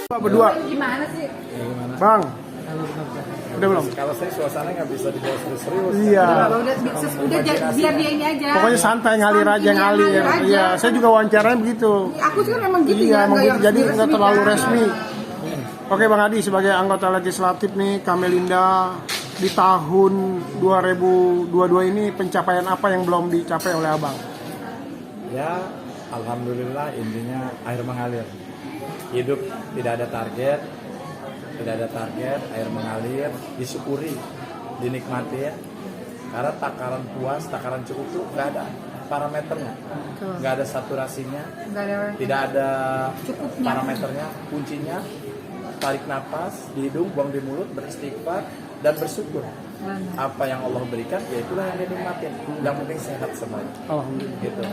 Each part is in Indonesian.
Pak berdua. Gimana sih? Bang. Udah belum? Kalau saya suasana nggak bisa dibawa serius-serius. Iya. Udah biar dia ini aja. Pokoknya santai ngalir aja ngalir. Iya, saya juga wawancaranya begitu. Aku sih kan memang gitu Iya, ya. emang gitu. Jadi nggak terlalu kan. resmi. Oke Bang Adi, sebagai anggota legislatif nih, Kamelinda di tahun 2022 ini pencapaian apa yang belum dicapai oleh Abang? Ya, alhamdulillah intinya air mengalir. Hidup tidak ada target, air mengalir, disyukuri, dinikmati ya. Karena takaran puas, takaran cukup tuh nggak ada parameternya, nggak ada saturasinya, tidak ada cukupnya. parameternya. Kuncinya tarik nafas di hidung, buang di mulut, beristighfar dan bersyukur. Apa yang Allah berikan, ya itulah yang dinikmatin. Yang penting sehat semuanya. Alhamdulillah. Gitu.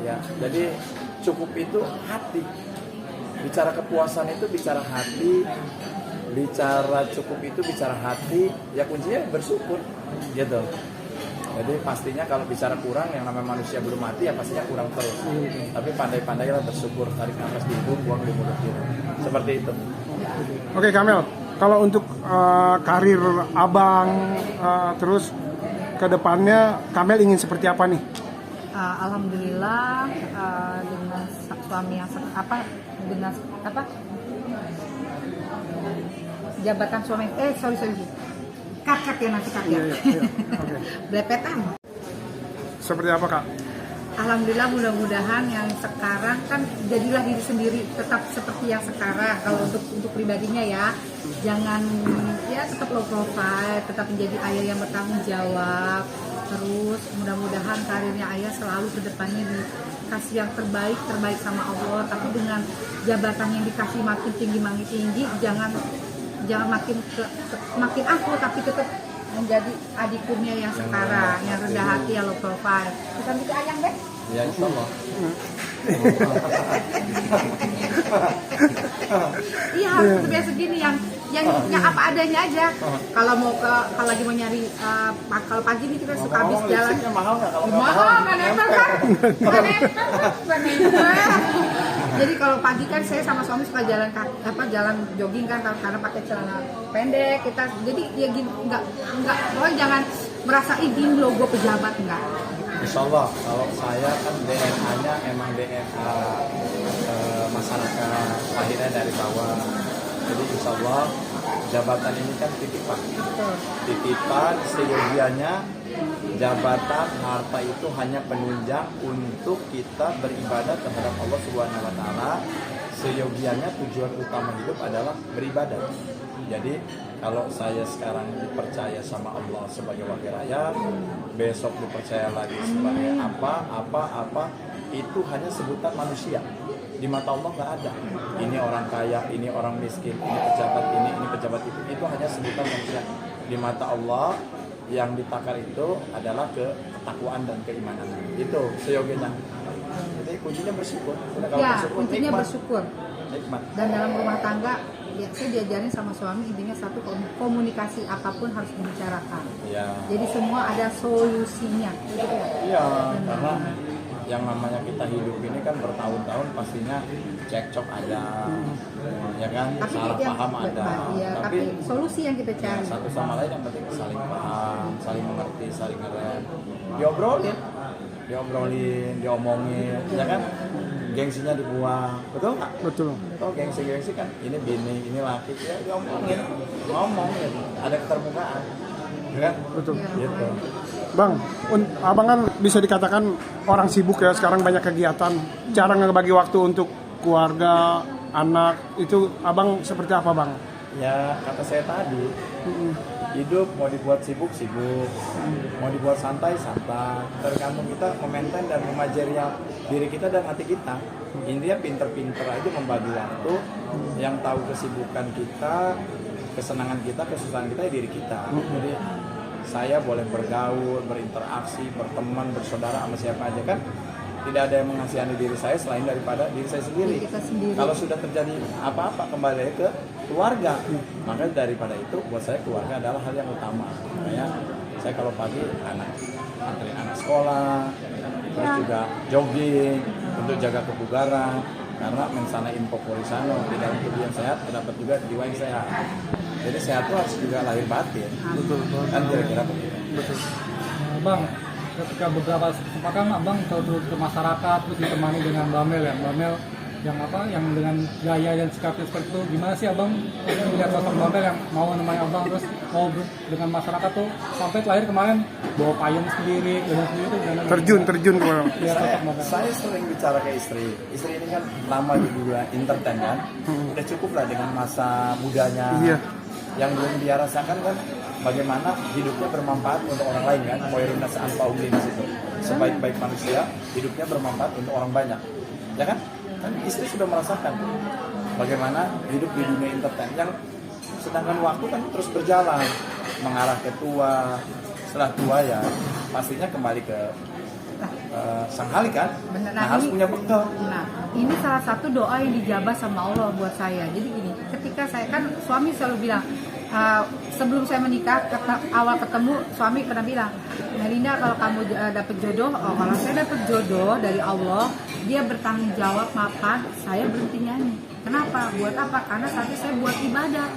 Ya, jadi cukup itu hati. Bicara kepuasan itu bicara hati, bicara cukup itu bicara hati. Ya kuncinya bersyukur, gitu. Jadi pastinya kalau bicara kurang, yang namanya manusia belum mati ya pastinya kurang terus. Tapi pandai-pandailah bersyukur, tarik nafas di hidung, buang di mulut gitu. Seperti itu. Oke Kamel, kalau untuk karir Abang terus ke depannya Kamel ingin seperti apa nih? Alhamdulillah dengan suami yang dengan jabatan suami sorry kakak ya nanti kakak Iya. Okay. Blepetan. Seperti apa Kak? Alhamdulillah mudah-mudahan yang sekarang kan jadilah diri sendiri tetap seperti yang sekarang. Kalau untuk pribadinya ya jangan ya tetap low profile, tetap menjadi ayah yang bertanggung jawab. Terus mudah-mudahan karirnya ayah selalu ke depannya dikasih yang terbaik sama Allah. Tapi dengan jabatan yang dikasih makin tinggi, jangan makin aku tapi tetap menjadi adik kurnia yang sekarang, yang rendah hati, yang low profile. Bukan gitu ayang deh? Ya insyaallah. Iya harus biasa gini yang apa adanya aja. Kalau lagi mau nyari kalau pagi nih kita suka habis jalan. Mahal nggak kalau Mahal nggak nempel kan? Nggak nempel. Jadi kalau pagi kan saya sama suami suka jalan jogging kan karena pakai celana pendek kita. Jadi ya gini nggak pokoknya jangan merasa ini logo pejabat enggak. Insyaallah kalau saya kan DNA-nya emang DNA masyarakat lahirnya dari bawah. Jadi insyaallah jabatan ini kan titipan seyogianya jabatan harta itu hanya penunjang untuk kita beribadah terhadap Allah Subhanahu wa taala. Seyogianya tujuan utama hidup adalah beribadah. Jadi kalau saya sekarang dipercaya sama Allah sebagai wakil rakyat, besok dipercaya lagi sebagai apa, itu hanya sebutan manusia. Di mata Allah nggak ada. Ini orang kaya, ini orang miskin, ini pejabat itu hanya sebutan manusia. Di mata Allah yang ditakar itu adalah ketakwaan dan keimanan. Itu seyogianya. Jadi kuncinya bersyukur. Kalau ya, bersyukur, kuncinya nikmat. bersyukur. Nikmat. Dan dalam rumah tangga, ya, saya diajarin sama suami intinya satu, komunikasi apapun harus dibicarakan. Ya. Jadi semua ada solusinya, gitu ya. Iya, karena yang namanya kita hidup ini kan bertahun-tahun pastinya cekcok ada, ya kan, Tapi salah paham ada. Ya, tapi solusi yang kita ya, cari. satu sama lain yang penting saling paham, saling mengerti, saling ngerem, diomongin, ya kan, gengsinya dibuang, betul nggak? Betul. Oh gengsi kan, ini bini, ini laki, ya diomongin, ngomong, ya. Ada keterbukaan, ya kan? Betul. Gitu. Bang, Abang kan bisa dikatakan orang sibuk ya, sekarang banyak kegiatan. Cara ngebagi waktu untuk keluarga, anak, itu Abang seperti apa Bang? Ya kata saya tadi, hidup mau dibuat sibuk, mau dibuat santai. Tergantung kita memaintain dan memajari diri kita dan hati kita. Intinya pinter-pinter aja membagi waktu, yang tahu kesibukan kita, kesenangan kita, kesusahan kita ya diri kita. Jadi saya boleh bergaul, berinteraksi, berteman, bersaudara sama siapa aja kan. Tidak ada yang mengasihani diri saya selain daripada diri saya sendiri. Kalau sudah terjadi apa-apa kembali ke keluarga. Maka daripada itu buat saya keluarga adalah hal yang utama. Makanya saya kalau pagi anterin anak sekolah, terus juga jogging untuk jaga kebugaran. karena mensana impopori sano, di dalam tubuh yang sehat terdapat juga jiwa yang sehat. Jadi sehat itu harus juga lahir batin. Betul. Kan kira-kira begitu. Betul. Bang, ketika beberapa kesempatan abang turun ke masyarakat terus ditemani dengan Bamel ya, Bamel yang dengan gaya dan sikapnya seperti itu, gimana sih abang melihat sosok Bamel yang mau menemani abang terus mau dengan masyarakat tuh sampai terakhir kemarin bawa payung sendiri tuh Terjun ke bawah. lihat sosok Bamel. Saya sering bicara ke istri ini kan lama di dunia entertain kan, udah cukup lah dengan masa mudanya. Iya. Yang belum dia rasakan kan bagaimana hidupnya bermanfaat untuk orang lain kan, poirun nasaan paulinas itu sebaik-baik manusia hidupnya bermanfaat untuk orang banyak, ya kan istri sudah merasakan bagaimana hidup di dunia entertain yang sedangkan waktu kan terus berjalan mengarah ke tua, setelah tua ya pastinya kembali ke sang halik kan. Benar. Nah, harus punya bekal. Nah, ini salah satu doa yang dijabah sama Allah buat saya. Jadi gini, ketika saya kan suami selalu bilang, sebelum saya menikah, awal ketemu suami pernah bilang, Melinda kalau kamu dapet jodoh, kalau saya dapet jodoh dari Allah, dia bertanggung jawab makan, saya berhenti nyanyi. Kenapa? Buat apa? Karena saatnya saya buat ibadah.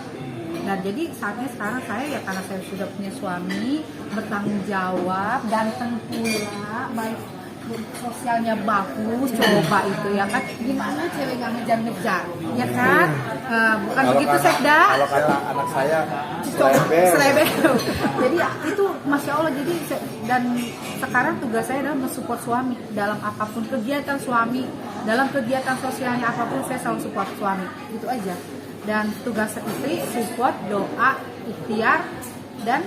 Nah jadi saatnya sekarang saya ya karena saya sudah punya suami, bertanggung jawab, ganteng pula, baik sosialnya bagus, coba itu ya kan, gimana cewek nggak ngejar-ngejar, ya kan? Bukan Kalau begitu kata- Sekda? Kalau kata anak saya Selebel. Jadi ya, itu masya Allah. Jadi dan sekarang tugas saya adalah mensupport suami dalam apapun kegiatan suami, dalam kegiatan sosialnya apapun saya selalu support suami. Itu aja. Dan tugas istri support, doa, ikhtiar dan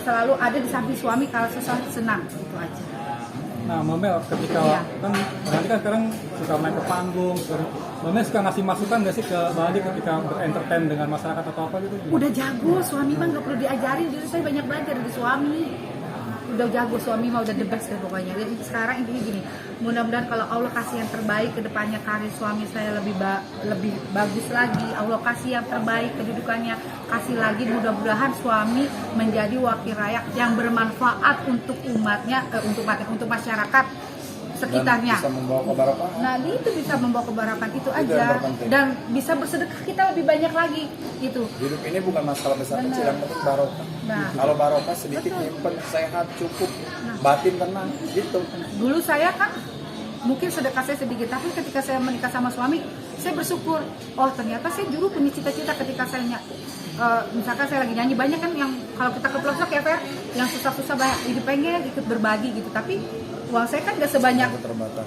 selalu ada di samping suami kalau sesuatu senang. Itu aja. Nah, Bamel ketika Iya. kan berarti kan sekarang suka main ke panggung, Bamel suka ngasih masukan nggak sih ke Badi ketika berentertain dengan masyarakat atau apa gitu? Udah jago, suami mah nggak perlu diajarin. Jadi saya banyak belajar dari suami. Udah jago, suami mah udah the best deh pokoknya. Jadi sekarang intinya gini, mudah-mudahan kalau Allah kasih yang terbaik ke depannya, karir suami saya lebih bagus lagi. Allah kasih yang terbaik kedudukannya, kasih lagi, mudah-mudahan suami menjadi wakil rakyat yang bermanfaat untuk umatnya, untuk masyarakat sekitarnya. Dan bisa membawa keberkahan. Nah itu bisa membawa keberkahan itu Itu aja, yang terpenting. dan bisa bersedekah kita lebih banyak lagi gitu. Hidup ini bukan masalah besar Benar. kecil, yang penting barokah. Nah. Kalau barokah sedikit Betul. nyimpen, sehat, cukup, batin tenang, gitu. Dulu saya kan mungkin sedekah saya sedikit, tapi ketika saya menikah sama suami, saya bersyukur. Oh ternyata saya dulu punya cita-cita ketika saya misalkan saya lagi nyanyi, banyak kan yang kalau kita ke pelosok ya Fer, yang susah-susah banyak, itu pengen ikut berbagi gitu, tapi uang saya kan gak sebanyak,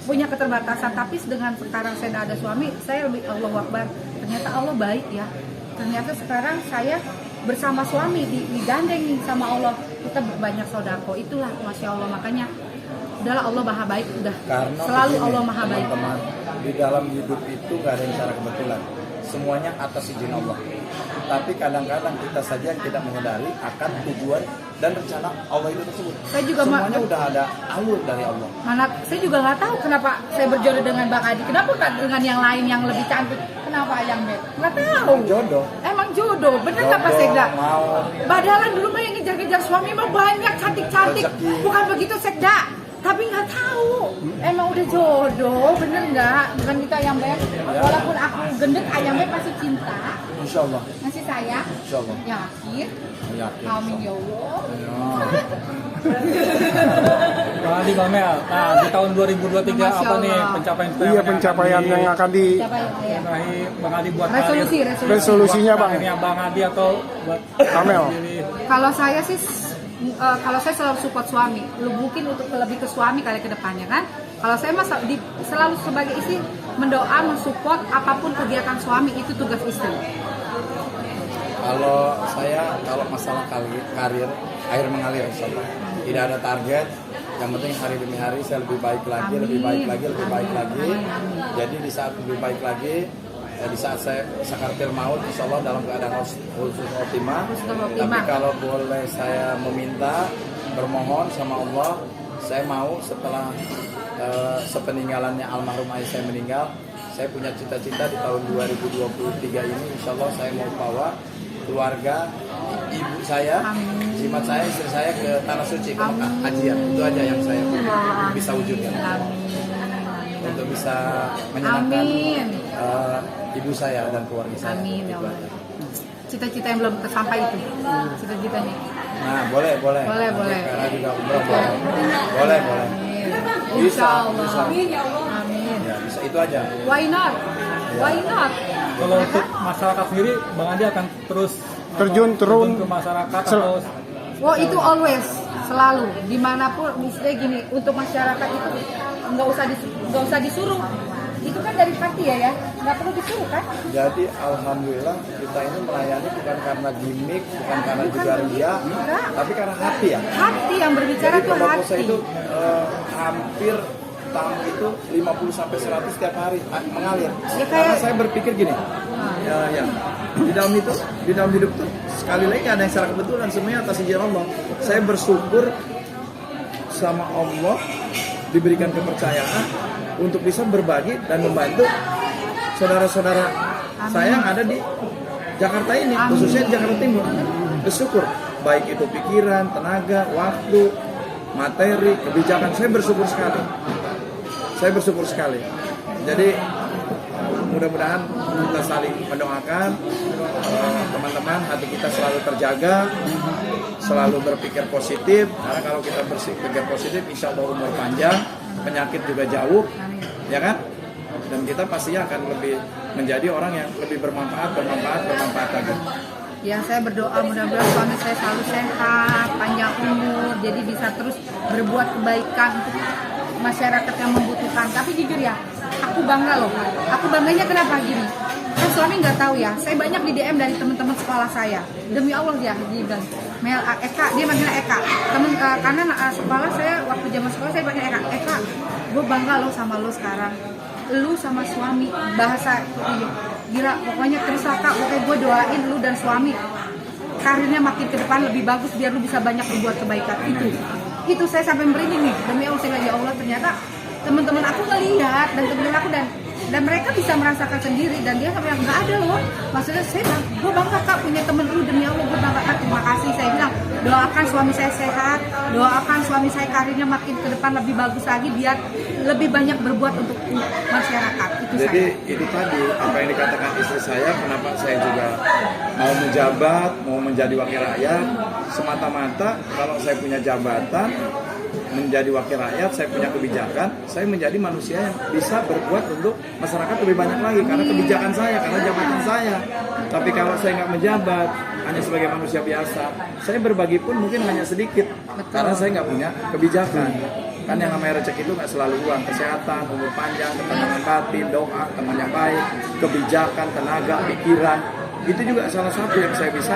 punya keterbatasan. Tapi dengan sekarang saya ada suami, saya lebih Allahu Akbar, ternyata Allah baik ya. Ternyata sekarang saya bersama suami digandeng sama Allah, kita banyak sodako, itulah Masya Allah. Makanya udahlah, Allah maha baik, udah Karena selalu begini, Allah maha baik. teman-teman, di dalam hidup itu gak ada yang secara kebetulan, semuanya atas izin Allah. Tapi kadang-kadang kita saja yang tidak menyadari akan tujuan dan rencana Allah itu tersebut. Saya juga semuanya udah ada alur dari Allah. Mana saya juga nggak tahu kenapa saya berjodoh dengan Bang Adi, kenapa nggak dengan yang lain yang lebih cantik, kenapa yang bed, nggak tahu. Jodoh. Emang jodoh, bener nggak Pak Sekda? Mau. Badalan dulu mah yang ngejar-ngejar suami mah banyak cantik-cantik, Rezeki. bukan begitu Sekda. Tapi nggak tahu, emang udah jodoh, bener nggak? Bukan kita yang bed, walaupun aku gendut, ayam bed pasti cinta, Insya Allah. masih sayang, Insya Allah. yakin, Yakin. amin ya Allah. Bang Adi, Bamel, nah di tahun 2023 Masya apa nih Allah. pencapaian Iya, pencapaian yang akan di Siapa ya? Bang Adi buat Resolusi, karir, resolusi. resolusinya buat Bang. karirnya Bang Adi atau buat Amel. diri? Kalau saya sih, kalau saya selalu support suami, mungkin untuk lebih ke suami kali ke depannya kan. Kalau saya mah selalu sebagai istri mendoa, mensupport apapun kegiatan suami, itu tugas istri. Kalau saya, kalau masalah karir, air mengalir insya Allah. Tidak ada target, yang penting hari demi hari saya lebih baik lagi, Amin. lebih baik lagi, lebih baik lagi. Amin, amin. Jadi di saat lebih baik lagi, di saat saya sakaratul maut, insya Allah dalam keadaan husnul khotimah. Husnul khotimah. Tapi kalau boleh saya meminta, bermohon sama Allah, saya mau setelah sepeninggalannya almarhum ayah saya meninggal, saya punya cita-cita di tahun 2023 ini, insya Allah saya mau bawa keluarga, ibu saya, Amin. jimat saya, istri saya ke Tanah Suci, ke Mekah, Amin. hajian. Itu aja yang saya bisa wujudkan. Amin. untuk bisa menyenangkan Amin. ibu saya dan keluarga saya. Amin ya Itu Allah. aja. Cita-cita yang belum tersampai itu. Cita-citanya. Nah, boleh. Boleh. Karena juga umroh boleh. Amin. Bisa, Insya Allah. bisa. Amin. Ya, bisa itu aja. Why not? Why not? Kalau untuk masyarakat sendiri, Bang Andi akan terus Terjun ke masyarakat atau Oh itu always, selalu, dimanapun. Misalnya gini, untuk masyarakat itu nggak usah disuruh. Itu kan dari hati ya, nggak perlu disuruh kan? Jadi alhamdulillah kita ini melayani bukan karena gimmick, bukan karena juga ria, Enggak. tapi karena hati ya. Hati yang berbicara Jadi tuh pondok Musa hati. itu hampir tamu itu 50 sampai 100 setiap hari mengalir. Ya, Karena kayak- saya berpikir gini, ya. Di dalam hidup tuh sekali lagi ada yang secara kebetulan, semuanya atas izin Allah. Saya bersyukur sama Allah diberikan kepercayaan untuk bisa berbagi dan membantu saudara-saudara saya yang ada di Jakarta ini, khususnya di Jakarta Timur. Bersyukur, baik itu pikiran, tenaga, waktu, materi, kebijakan. Saya bersyukur sekali. Jadi mudah-mudahan kita saling mendoakan, teman-teman, hati kita selalu terjaga, selalu berpikir positif. Karena kalau kita berpikir positif, insya Allah umur panjang, penyakit juga jauh, ya kan? Dan kita pastinya akan lebih menjadi orang yang lebih bermanfaat lagi. Ya saya berdoa mudah-mudahan suami saya selalu sehat, panjang umur, jadi bisa terus berbuat kebaikan untuk masyarakat yang membutuhkan. Tapi jujur ya, aku bangga loh. Aku bangganya kenapa gini? Kan suami nggak tahu ya. Saya banyak di DM dari teman-teman sekolah saya. Demi Allah dia bilang, Mel Eka, dia manggilnya Eka. Karena sekolah saya waktu zaman sekolah saya panggil Eka. Eka, gue bangga loh sama lo sekarang. Lu sama suami bahasa gila, pokoknya terus lah Kak, pokoknya gue doain lu dan suami karirnya makin ke depan lebih bagus biar lu bisa banyak berbuat kebaikan. Itu saya sampai merinding nih, demi Allah, saya ya Allah, ternyata teman-teman aku ngelihat dan teman-teman aku dan mereka bisa merasakan sendiri, dan dia sampai nggak ada loh, maksudnya gue bangga Kak punya temen lu, demi Allah gue bangga Kak, terima kasih. Saya bilang doakan suami saya sehat, doakan suami saya karirnya makin ke depan lebih bagus lagi biar lebih banyak berbuat untuk masyarakat. Itu Jadi saya. itu tadi apa yang dikatakan istri saya, kenapa saya juga mau menjabat, mau menjadi wakil rakyat, semata-mata kalau saya punya jabatan, menjadi wakil rakyat, saya punya kebijakan, saya menjadi manusia yang bisa berbuat untuk masyarakat lebih banyak lagi karena kebijakan saya, karena jabatan saya. Tapi kalau saya nggak menjabat, hanya sebagai manusia biasa, saya berbagi pun mungkin hanya sedikit karena saya nggak punya kebijakan. Kan yang namanya rezeki itu nggak selalu uang, kesehatan, umur panjang, ketenangan batin, doa, teman yang baik, kebijakan, tenaga, pikiran, itu juga salah satu yang saya bisa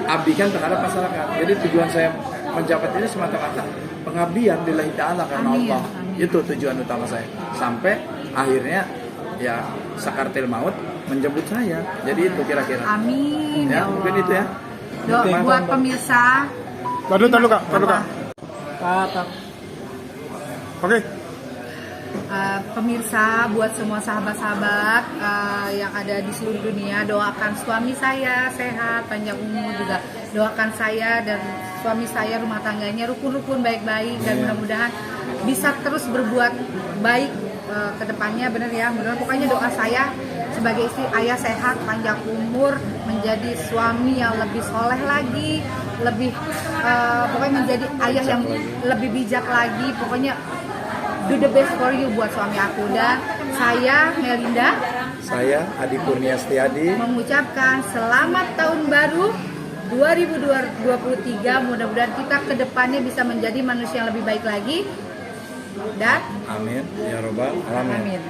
abdikan terhadap masyarakat. Jadi tujuan saya menjabat ini semata-mata pengabdian lillahi ta'ala karena Amin, Allah. amin. Itu tujuan utama saya. Sampai akhirnya ya sakaratil maut menjemput saya. Jadi itu kira-kira. Amin Ya, ya Allah. mungkin itu ya. Buat pemirsa, Tahu Kak. kata Oke. Pemirsa, buat semua sahabat-sahabat yang ada di seluruh dunia, doakan suami saya sehat, panjang umur, juga doakan saya dan suami saya, rumah tangganya rukun-rukun, baik-baik, dan mudah-mudahan bisa terus berbuat baik ke depannya, bener ya. Bener, pokoknya doa saya sebagai istri, ayah sehat, panjang umur, menjadi suami yang lebih soleh lagi, lebih pokoknya menjadi ayah yang lebih bijak lagi, pokoknya do the best for you buat suami aku. Dan saya Melinda, Saya Adi Kurnia Setiadi. mengucapkan selamat tahun baru 2023. Mudah-mudahan kita ke depannya bisa menjadi manusia yang lebih baik lagi. Dan Amin ya robbal alamin. amin.